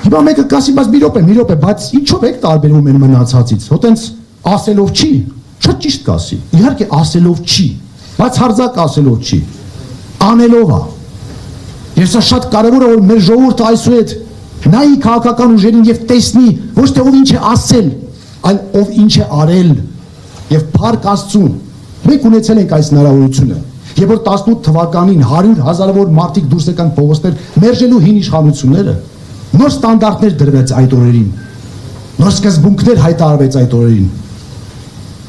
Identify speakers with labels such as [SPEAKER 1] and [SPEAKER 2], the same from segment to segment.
[SPEAKER 1] Հիմա մեկը կասի, բայց մի րոպե, բայց ինչով եք տարբերվում են մնացածից։ Հո տենց ասելով չի, շատ ճիշտ կասի։ Իհարկե ասելով չի, բայց հարձակ ասելով չի, անելով է։ Եվ սա շատ կարևոր է, որ մեր ժողովուրդը այսուհետ նայի քաղաքական ուժերին եւ տեսնի ոչ թե ով ինչ է ասել, այլ ով ինչ է արել եւ փառք Աստծուն։ Մենք ունեցել ենք այս հնարավորությունը։ Եվ որ 18 թվականին 100,000-ավոր մարդիկ դուրս եկան փողոցներ մերժելու հին իշխանությունները, նոր ստանդարտներ դրվեց այդ օրերին, նոր սկզբունքներ հայտարարվեց այդ օրերին։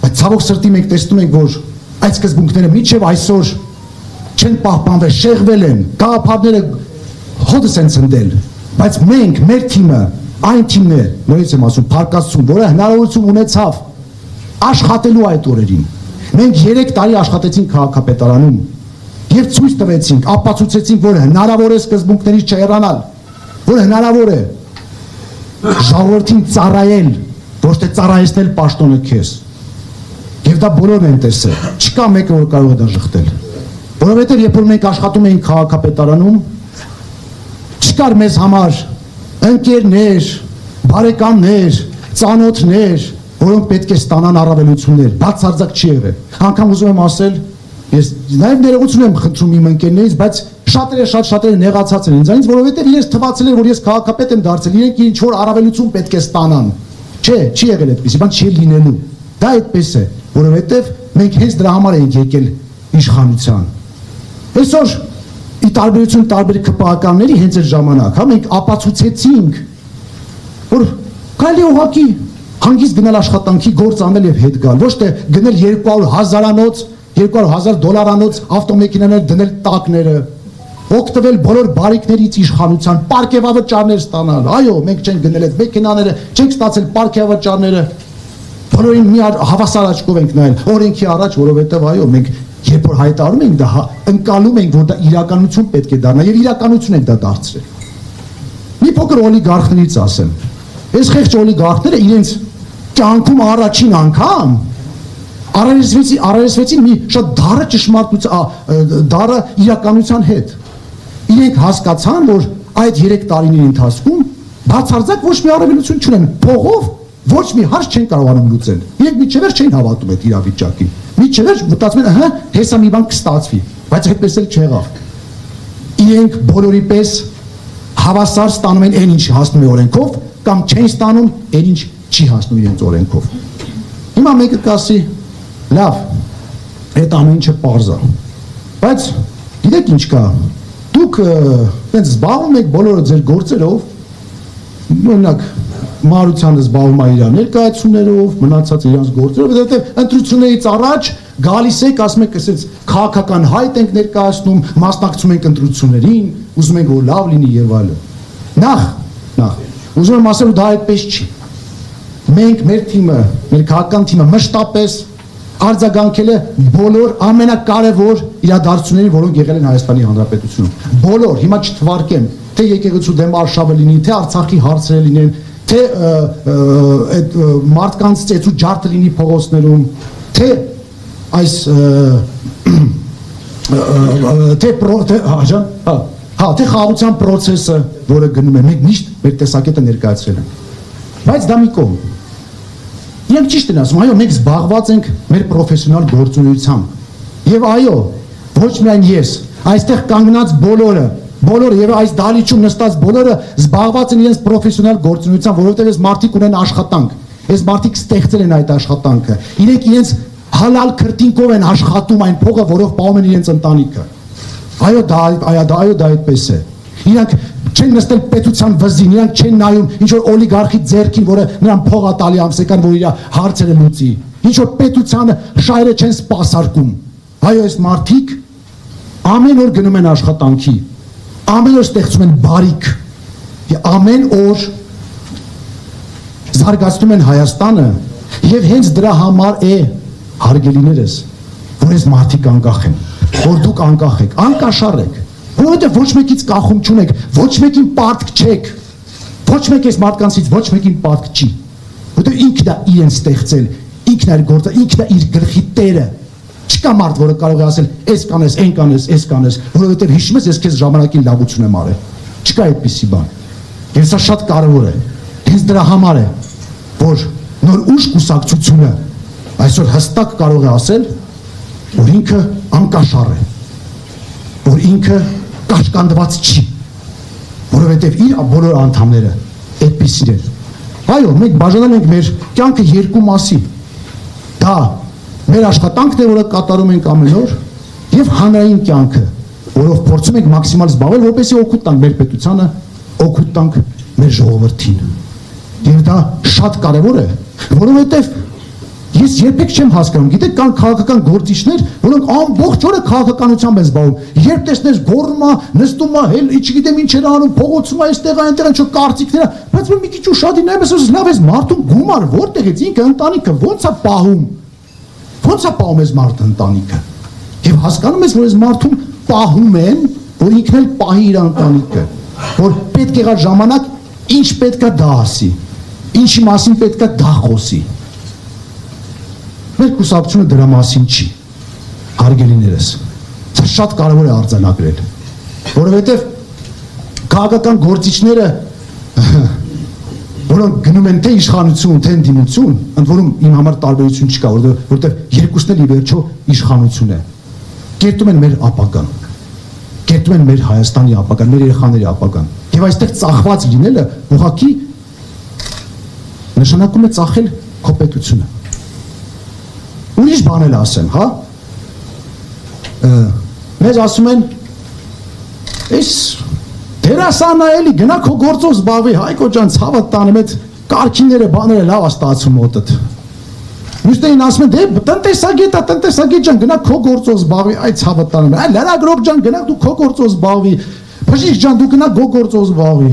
[SPEAKER 1] Բայց ցավոք սրտի մենք տեսնում ենք, որ այդ սկզբունքները մինչև այսօր չեն պահպանվել, շեղվել են, գաղափարները հոդս են ցնդել, բայց մենք, մեր թիմը, այն թիմն է, նորից եմ ասում, փառք Աստծուն, որը հնարավորություն ունեցավ աշխատելու այդ օրերին։ Մենք 3 տարի աշխատեցինք քաղաքապետարանում եւ ցույց տվեցինք, ապացուցեցինք, որ հնարավոր է սկզբունքներից չհեռանալ, որ հնարավոր է ժողովրդին ծառայել, ոչ թե ծառայեցնել պաշտոնը քեզ։ Եվ դա բոլորն են տեսել, չկա մեկը, որ կարող է դա շղթել։ Որովհետև երբ որ մենք աշխատում էինք քաղաքապետարանում, չկար մեզ համար ընկերներ, բարեկամներ, ծանոթներ, որոնք պետք է ստանան առավելություններ, բացարձակ չի եղել։ Անգամ ուզում եմ ասել, ես նաև ներողություն եմ խնդրում իմ ընկերներից, բայց շատերը նեղացած են ինձանից, որովհետև իրենց թվացել էր, որ ես քաղաքապետ եմ դարձել, իրենք ինչ որ առավելություն պետք է ստանան։ Չէ, չի եղել այդպեսի բան, չի լինելու։ Դա այդպես է, որովհետև մենք հենց դրա համար ենք եկել իշխանության։ Այսօր ի տարբերություն տարբեր ԿՊԱ-ականների հենց այդ ժամանակ, հա, մենք ապացուցեցինք, որ կարելի է ուղղակի հանգիստ գնալ աշխատանքի գործ անել եւ հետ գալ, ոչ թե գնել 200,000-անոց, $200,000 ավտոմեքենաներ դնել տակները, օգտվել բոլոր բարիքներից իշխանության, պարգևավճարներ ստանալ։ Այո, մենք չենք գնել այդ մեքենաները, չենք ստացել պարգևավճարները։ Բոլորին մի հավասար աչքով ենք նայել, օրենքի առաջ, որովհետեւ այո, մենք երբ որ հայտարարում ենք դա, ընկալում ենք, որ դա իրականություն պետք է դառնա եւ իրականություն ենք դա դարձրել։ Մի փոքր օլիգարխներից ասեմ։ Այս խեղճ օլիգարխները իրենց կյանքում առաջին անգամ առերեսվեցին մի շատ դառը ճշմարտության, դառը իրականության հետ։ Իրենք հասկացան, որ այդ 3 տարիների ընթացքում բացարձակ ոչ մի առավելություն չունեն, փողով ոչ մի հարց չեն կարողանում լուծել։ Իրենք միջևեր չեն հավատում այդ իրավիճակին։ Միջևեր մտածում են, հա, հեսա մի բան կստացվի, բայց այդպես էլ չեղավ։ Իրենք բոլորի պես հավասար ստանում են այն ինչ հասնում է օրենքով, կամ չեն ստանում այն ինչ չի հասնում իրենց օրենքով։ Հիմա մեկը կասի, լավ, այդ ամեն ինչը պարզ է, բայց գիտեք ինչ կա, դուք տենց զբաղվում եք բոլորը ձեր գործերով, օրինակ Մարությանը զբաղվում է իր ներկայացումներով, մնացած իրանց գործերով, որովհետև ընտրություններից առաջ գալիս եք, ասում եք, ասես քաղաքական հայտ ենք ներկայացնում, մասնակցում ենք ընտրություններին, ուզում ենք որ լավ լինի եւ այլն։ Նախ ուզում եմ ասել, դա այդպես չի։ Մենք մեր թիմը, մեր քաղաքական թիմը մշտապես արձագանքել է բոլոր ամենակարևոր իրադարձություններին, որոնք եղել են Հայաստանի Հանրապետությունում։ Բոլոր, հիմա չթվարկեմ, թե եկեղեցու դեմ արշավը լինի, թե Արցախի հարցերը լինեն, թե այդ մարդկանց ծեծու ջարդը լինի փողոցներում, թե այս թե խաղաղության process-ը, որը գնում է, մենք միշտ մեր տեսակետը ներկայացրել ենք։ Բայց դա մի կողմ։ Իրենք ճիշտ են ասում, այո, մենք զբաղված ենք մեր պրոֆեսիոնալ գործունեությամբ։ Եվ այո, ոչ միայն ես, այստեղ կանգնած բոլորը եւ այս դահլիճում նստած բոլորը զբաղված են իրենց պրոֆեսիոնալ գործունեությամբ, որովհետեւ այս մարդիկ ունեն աշխատանք։ Այս մարդիկ ստեղծել են այդ աշխատանքը։ Իրենք իրենց հալալ քրտինքով են աշխատում այն փողը, որով պահում են իրենց ընտանիքը։ Այո, դա այդպես է։ Իրանք չեն նստել պետության վզին, իրանք չեն նայում ինչ որ օլիգարխի ձեռքին, որը նրան փող է տալի ամսական, որ իր հարցերը լուծի։ Ինչ որ պետությանը շահերը չեն սպասարկում։ Այո, այս մարդիկ ամեն օր գնում են աշխատանքի, ամեն օր ստեղծում են բարիք, եւ ամեն օր զարգացնում են Հայաստանը, եւ հենց դրա համար է հարգելիներս, որ այս մարդիկ անկախ են, որ դուք անկախ եք, անկաշառ եք, որովհետև ոչ մեկից կախում չունեք, ոչ մեկին պարտք չեք, ոչ մեկ այս մարդկանցից ոչ մեկին պարտք չի, որովհետև ինքն է իրեն ստեղծել, ինքն է գործը, ինքն է իր գլխի տերը, չկա մարդ, որը կարող է ասել, այս կանես, այն կանես, այս կանես, որովհետև հիշում ես, ես քեզ ժամանակին լավություն եմ արել, չկա այդպիսի բան, Եվ սա շատ կարևոր է։ Հենց դրա համար է, որ նոր ուժ կուսակցությունը այսօր հստակ կարող է ասել, որ ինքը անկաշառ է, որ ինքը կաշկանդված չի, որովհետև իր բոլոր անդամները այդպիսին են։ Այո, մենք բաժանել ենք մեր կյանքը երկու մասի։ Դա մեր աշխատանքն է, որը կատարում ենք ամեն օր, եւ հանրային կյանքը, որով փորձում ենք մաքսիմալ զբաղվել, որպեսզի օգուտ տանք մեր պետությանը, օգուտ տանք մեր ժողովրդին։ Եվ դա շատ կարևոր է, որովհետև ես երբեք չեմ հասկանում, գիտեք, կան քաղաքական գործիչներ, որոնք ամբողջ օրը քաղաքականությամբ են զբաղվում։ Երբ տեսնես գոռում է, նստում է, հել չգիտեմ ինչ էր անում, փողոցում է, այստեղ այնտեղ ինչ կարծիքներ, բայց որ մի քիչ ուշադիր նայում ես, լավ ես մարդուն գումար որտեղ է, ինքը ընտանիքը ո՞նց է պահում։ Ո՞նց է պահում ես մարդը ընտանիքը։ Եվ հասկանում ես, որ այս մարդուն պահում են, որ ինքն էլ պահի իր ընտանիքը, որ պետք եղած ժամանակ ինչ պետքա դա ասի, ինչի մասին պետքա դա խոսի։ Մեր կուսակցությունը դրա մասին չի, հարգելիներս, սա շատ կարևոր է արձանագրել, որովհետև քաղաքական գործիչները, որոնք գնում են թե իշխանություն, թե ընդդիմություն, ընդ որում իմ համար տարբերություն չկա, որովհետև երկուսն էլ ի վերջո իշխանություն է, կերտում են մեր ապագան, կերտում են մեր Հայաստանի ապագան, մեր երեխաների ապագան, եւ այստեղ ծախված լինելը ուղղակի նշանակում է ծախել քո պետությունը։ Ուրիշ բան էլ ասեմ, հա, մեզ ասում են, այս դերասանն էլի գնա քո գործով զբաղվի, Հայկո ջան, ցավը տանեմ, այդ կարգիները բաները լավ է ստացում մոտդ։ Մյուսներին ասում են, դե տնտեսագետ ջան, գնա քո գործով զբաղվի, այ ցավը տանեմ, այ լրագրող ջան, գնա դու քո գործով զբաղվի, բժիշկ ջան, դու գնա քո գործով զբաղվի։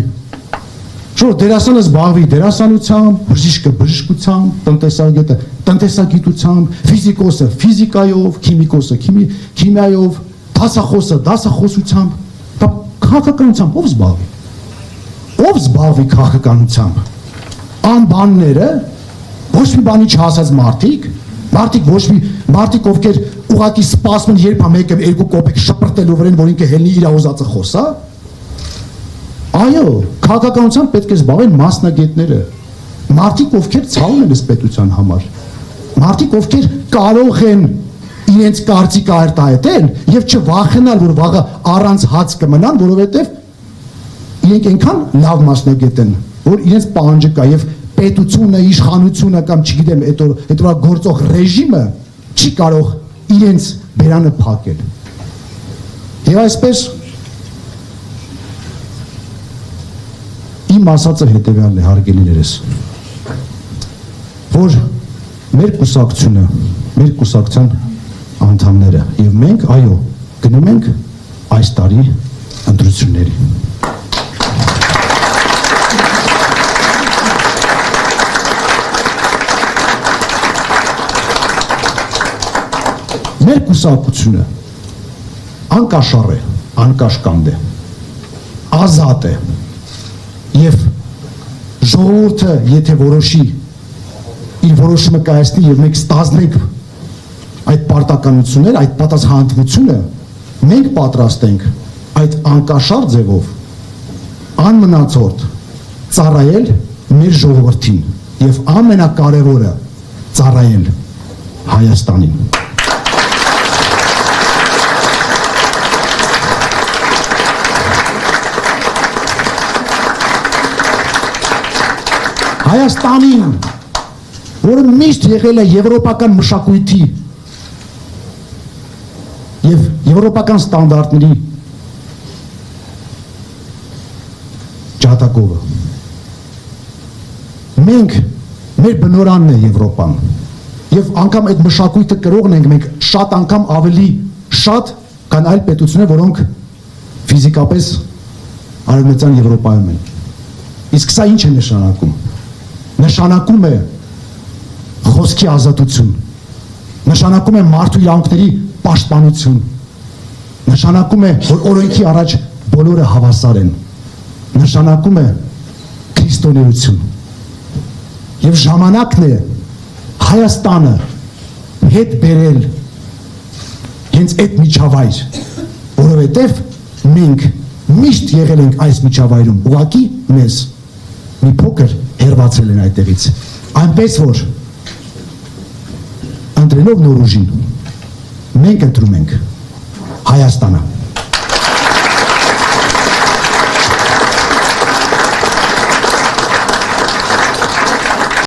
[SPEAKER 1] Շո դերասանը զբաղվի դերասանությամբ, բժիշկը բժշկությամբ, տնտեսագետը տնտեսագիտությամբ, ֆիզիկոսը ֆիզիկայով, քիմիկոսը քիմիայով, դասախոսը դասախոսությամբ, դա քաղաքականությամբ ով զբաղվի։ Ով զբաղվի քաղաքականությամբ։ Անբանները ոչ մի բանի չհասած մարդիկ ովքեր ուղղակի սպասում են երբ մեկը երկու կոպեկ շպրտելու վրան, որ ինքը հելնի իր ուզածը խոսա։ Այո, քաղաքականությամբ պետք է զբաղեն մասնագետները, մարդիկ, ովքեր ցավում են պետության համար, մարդիկ, ովքեր կարող են իրենց կարծիքը արտահայտել եւ չվախենալ, որ վաղը առանց հաց կմնան, որովհետեւ իրենք այնքան լավ մասնագետ են, որ իրենց պահանջը կա եւ պետությունը, իշխանությունը կամ չգիտեմ, այդ գործող ռեժիմը չի կարող իրենց բերանը փակել։ Եվ այսպես իմ ասածը հետևյալն է, հարգելիներս, որ մեր կուսակցությունը, մեր կուսակցության անդամները եւ մենք, այո, գնում ենք այս տարի ընտրությունների։ Մեր կուսակցությունը անկաշառ է, անկաշկանդ է, ազատ է եւ ժողովուրդը եթե որոշի իր որոշումը կայացնի եւ մենք ստանձնենք այդ պարտականությունները, այդ պատասխանատվությունը, մենք պատրաստ ենք այդ անկաշառ ձևով անմնացորդ ծառայել մեր ժողովրդին եւ ամենակարևորը ծառայել Հայաստանին։ Հայաստանին, որը միշտ եղել է եվրոպական մշակույթի եւ եվրոպական ստանդարտների ջատագովը։ Մենք, մեր բնորանն է Եվրոպան եւ անգամ այդ մշակույթը կրողն ենք մենք շատ անգամ ավելի շատ քան այլ պետություններ, որոնք ֆիզիկապես արևմտյան Եվրոպայում են։ Իսկ սա ինչ է նշանակում։ Նշանակում է խոսքի ազատություն, նշանակում է մարդու իրավունքների պաշտպանություն, նշանակում է, որ օրենքի առաջ բոլորը հավասար են, նշանակում է քրիստոնեություն եւ ժամանակն է Հայաստանը հետ բերել հենց այդ միջավայր, որովհետեւ մենք միշտ եղել ենք այս միջավայրում, ուղղակի մեզ մի փոքր հերվածել են այդտեղից, այնպես որ ընտրելով նոր ուժին մենք ընտրում ենք Հայաստանը